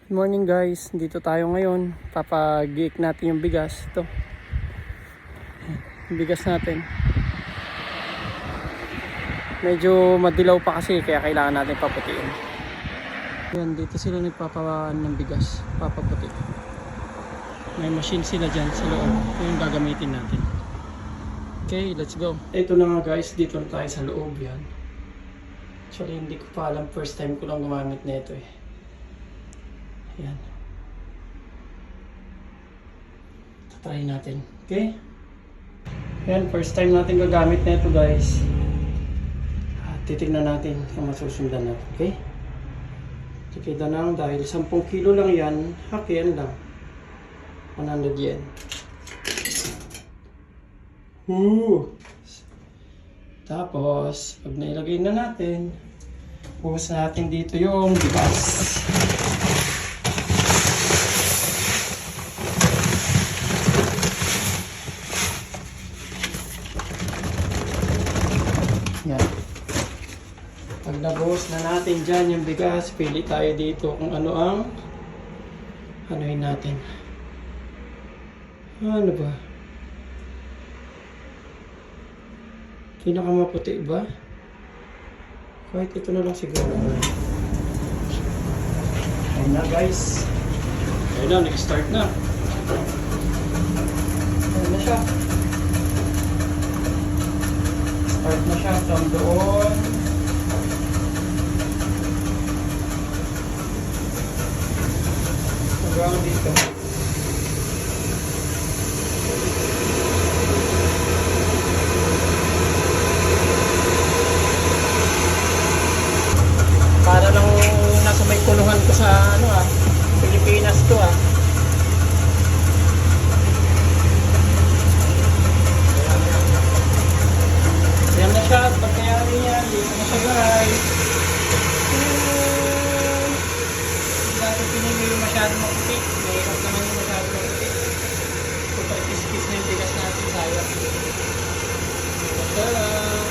Good morning guys, dito tayo ngayon. Papag-giik natin yung bigas. Ito, yung bigas natin. Medyo madilaw pa kasi kaya kailangan natin paputiin. Yan, dito sila nagpapawaan ng bigas, papaputi. May machine sila dyan sa loob. Ito yung gagamitin natin. Okay, let's go. Ito na nga guys, dito na tayo sa loob yan. Actually hindi ko pa alam, first time ko lang gumamit na ito eh. Yan. Try natin. Okay? Yan, first time natin gagamit na ito guys. Titignan natin kung masusundan natin. Okay? Tikita na dahil 10 kilo lang yan, hakian lang. 100 yen. Tapos, pag nailagay na natin, buhos natin dito yung bigas. Yan. Pag nabuhos na natin dyan yung bigas, pili tayo dito kung ano ang anuhin natin. Ano ba? Pinakamaputi ba? Kahit ito na lang siguro. Ayun na guys. Ayun na, nag-start na. Ayun na siya. Start na siya from doon. Hanggang dito. Para lang nasa may kulungan ko sa Pilipinas to Ayan na siya, pagkayari niya, dito na siya guys. Hindi natin pinili yung masyadong maputi. Mahirap naman yung masyadong maputi. Super kiss-kiss na yung bigas natin, sayang. Basta lang.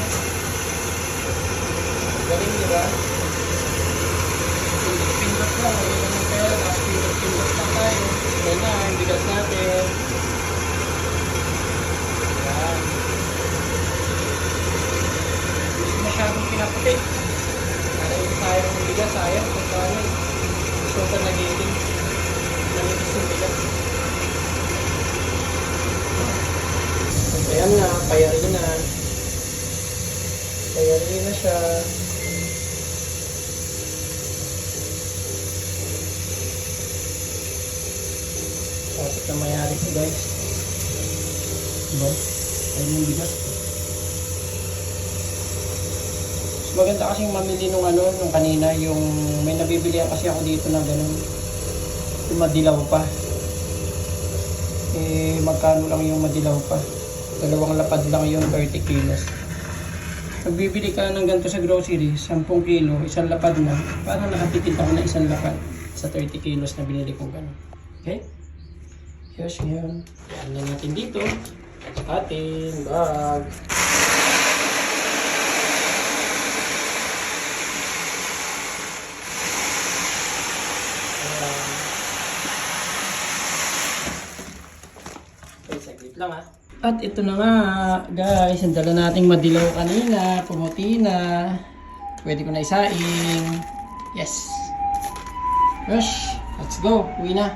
Galing diba? Pindot lang, wala naman pera, tapos pindot lang tayo. Ayan na, yung bigas natin. Ayan. Masyadong pinaputi. Nakain tayo ng bigas, sayang. Kung paano, super nagiging namigis yung bigas. Ayan na, payarin na. Payarin na siya. Tapos na mayari ko guys. Diba? Ayun yung bigas. Maganda kasing mamili nung nung kanina, yung may nabibilihan kasi ako dito na ganun. Yung madilaw pa. Eh, magkano lang yung madilaw pa? 2 lapad lang yung 30 kilos. Magbibili ka ng ganito sa grocery, 10 kilo, 1 lapad na. Parang nakatipid ako na 1 lapad sa 30 kilos na binili kong ganun. Okay? Yes, yan. Yan na natin dito sa ating bag. Okay, saglit lang At ito na nga guys, ang dala nating madilaw kanina, pumuti na. Pwede ko na isaing. Yes. Rush, let's go. Uwi na.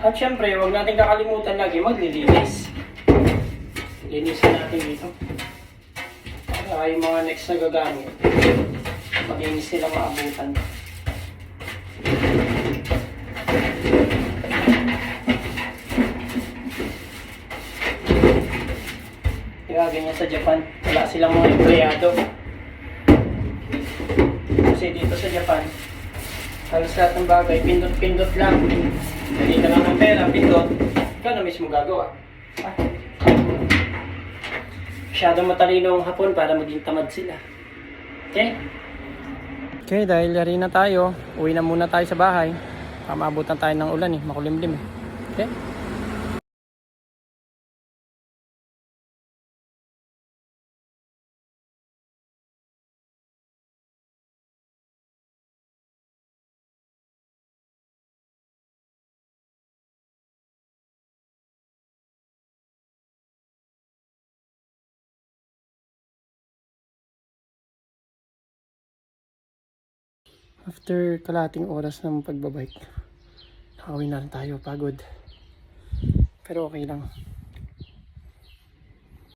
At syempre, huwag natin kakalimutan lagi maglilinis. Linisin natin dito. Para yung mga next na gagamit, maglinis nila maabutan. Kaya ganyan sa Japan, wala silang mga empleyado. Kasi dito sa Japan, halos lahat ng bagay, pindot-pindot lang. Dito lang ang pera, pindot. Ikaw na mismo gagawa. Masyadong matalino ang Hapon para maging tamad sila. Okay? Okay, dahil yari na tayo, uwi na muna tayo sa bahay. Maabutan tayo ng ulan makulimlim Okay? After kalating oras ng pagbabike, nakauwi na rin tayo, pagod. Pero okay lang.